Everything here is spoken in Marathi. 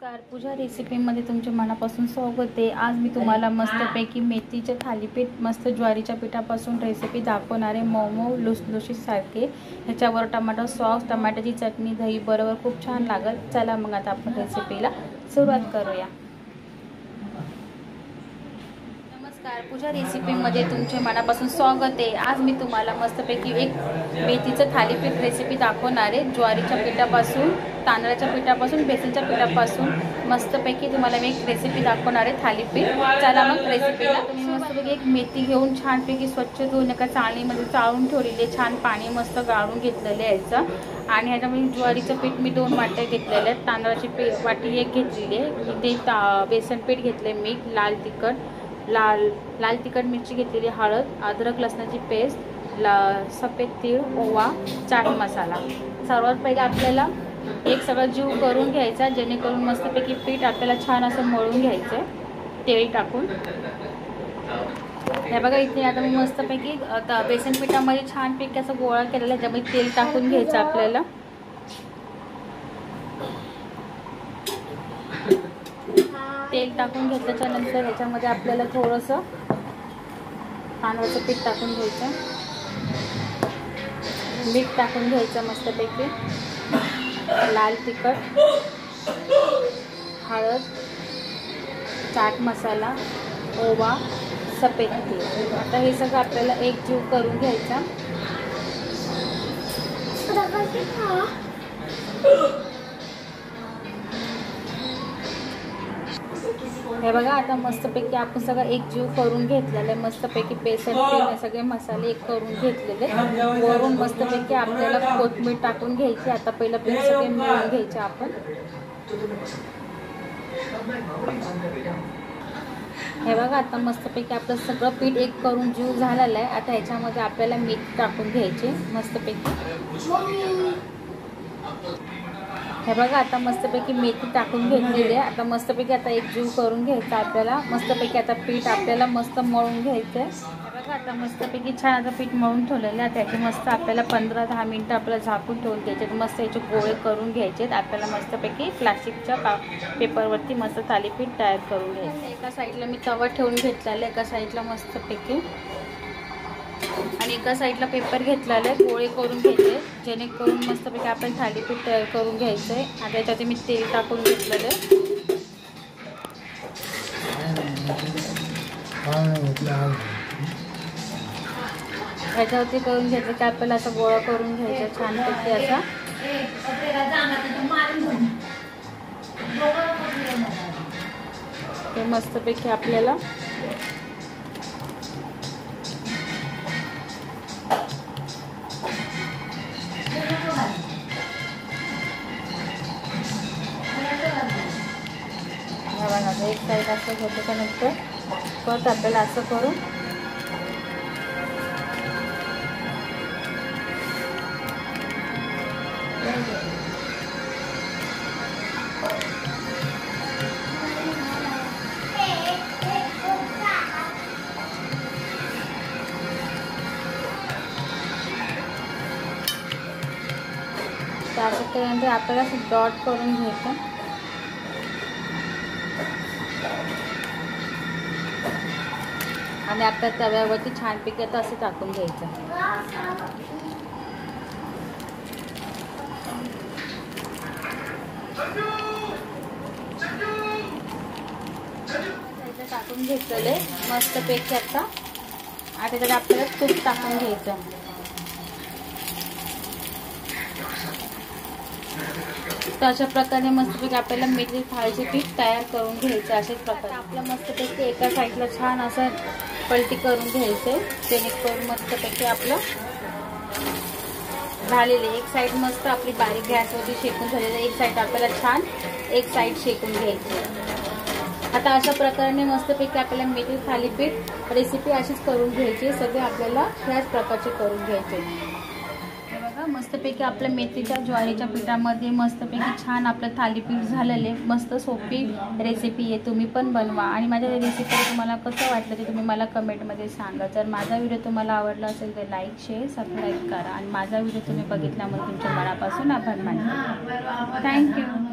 नमस्कार, पूजा रेसिपीमध्ये तुमचे मनापासून स्वागत आहे। आज मी तुम्हाला मस्तपैकी मेथीचे थालीपीठ मस्त ज्वारीच्या पिठापासून रेसिपी दाखवणार आहे। मऊ लुसलुशीत सारखे, ह्याच्यावर टमाटर सॉस, टमाट्याची चटणी, दही बरोबर खूप छान लागेल। चला मग आता आपण रेसिपीला सुरुवात करूया। नमस्कार, पूजा रेसिपीमध्ये तुमचे मनापासून स्वागत आहे। आज मी तुम्हाला मस्तपैकी एक मेथीचं थालीपीठ रेसिपी दाखवणार आहे। ज्वारीच्या पिठापासून, तांदळाच्या पिठापासून, बेसनच्या पिठापासून मस्तपैकी तुम्हाला मी एक रेसिपी दाखवणार आहे थालीपीठ। चला मग रेसिपीला। तुम्ही मस्तपैकी एक मेथी घेऊन छानपैकी स्वच्छ धुवून एका चाळणीमध्ये चाळून ठेवलेली, छान पाणी मस्त गाळून घेतलेले याचं। आणि ह्याच्यामध्ये ज्वारीचं पीठ मी 2 वाट्या घेतलेले आहेत, तांदळाची वाटी 1 घेतलेली आहे, ते बेसन पीठ घेतले, मीठ, लाल तिखट मिरची घेतलेली, हळद, अद्रक लसणाची पेस्ट, सफेद तीळ, ओवा, चाट मसाला। सर्वात पहिले आपल्याला एक सगळं जीव करून घ्यायचा, जेणेकरून मस्तपैकी पीठ आपल्याला छान असं मळून घ्यायचं तेल टाकून। हे बघा इथे आता मी मस्तपैकी बेसन पिठामध्ये छानपैकी असं गोळा केलेला आहे, त्यामध्ये तेल टाकून घ्यायचं आपल्याला। तेल टाकून घेतल्याच्या नंतर ह्याच्यामध्ये आपल्याला थोडंसं तांदळाचं पीठ टाकून घ्यायचं, मीठ टाकून घ्यायचं मस्तपैकी, लाल तिखट, हळद, चाट मसाला, ओवा, सफेद तीळ। आता हे सगळं आपल्याला एक जीव करून घ्यायचा। हे बघा आता मस्तपैकी आपण सगळं एक जीव करून घेतलेलं आहे। मस्तपैकी बेसन पीठ सगळे मसाले एक करून घेतलेले, वरून मस्तपैकी आपल्याला कोथिंबीर टाकून घ्यायची। आता पहिलं पीठ सगळे मिळून घ्यायचे आपण। हे बघा आता मस्तपैकी आपलं सगळं पीठ एक करून जीव झालेलं आहे। आता ह्याच्यामध्ये आपल्याला मीठ टाकून घ्यायचे मस्तपैकी। हे बघा आता मस्तपैकी मेथी टाकून घेतलेली आहे। आता मस्तपैकी आता एक जीव करून घ्यायचा आपल्याला। मस्तपैकी आता पीठ आपल्याला मस्त मळून घ्यायचं आहे। हे बघा आता मस्तपैकी छान आता पीठ मळून ठेवलेलं आहे। त्याचे मस्त आपल्याला 15-10 मिनिटं आपल्याला झाकून ठेवून घ्यायचे, मस्त याचे गोळे करून घ्यायचे। आपल्याला मस्तपैकी प्लास्टिकच्या पेपरवरती मस्त थालीपीठ तयार करून घ्यायचं। एका साईडला मी तवा ठेवून घेतलेला आहे, एका साईडला मस्तपैकी, आणि एका साईडला पेपर घेतलेला आहे, गोळे करून घ्यायचे, जेणेकरून मस्तपैकी आपण थालीपीठ तयार करून घ्यायचं आहे। आता याच्यात मी तेल टाकून घेतलेलं आहे, ह्याच्यावरती करून घ्यायचं की आपल्याला असं गोळा करून घ्यायचा छानपैकी असा। ते मस्तपैकी आपल्याला एक साईड असं होतं, त्यानंतर परत आपल्याला असं करून असं केल्यानंतर आपल्याला डॉट करून घ्यायचं आणि आपल्या तव्यावरती छानपैकी आता असं टाकून घ्यायचं। टाकून घेतलेले मस्तपैकी आता त्याच्यात आपल्याला तूप टाकून घ्यायचं। तर अशा प्रकारे मस्तपैकी आपल्याला मेथी थाळीचे पीठ तयार करून घ्यायचं। अशाच प्रकारे आपलं मस्तपैकी एका साईडला छान असं पलटी करून घ्यायचं, जेणेकरून मस्तपैकी आपलं झालेले एक साईड मस्त आपली बारीक गॅसवरती शेकून झालेलं, एक साईड आपल्याला छान एक साईड शेकून घ्यायची। आता अशा प्रकारे मस्तपैकी आपल्याला मेथी थालीपीठ रेसिपी अशीच करून घ्यायची, सगळे आपल्याला ह्याच प्रकारचे करून घ्यायचे। मस्तपैकी आपल्या मेथीच्या ज्वारीच्या पिठामध्ये मस्तपैकी छान आपलं थालीपीठ झालेले, मस्त सोपी रेसिपी आहे, तुम्ही पण बनवा। आणि माझ्या रेसिपी तुम्हाला कसं वाटलं ते तुम्ही मला कमेंटमध्ये सांगा। जर माझा व्हिडिओ तुम्हाला आवडला असेल तर लाईक, शेअर, सबस्क्राईब करा, आणि माझा व्हिडिओ तुम्ही बघितल्यामुळे तुमच्या मनापासून आभार मानते। थँक्यू।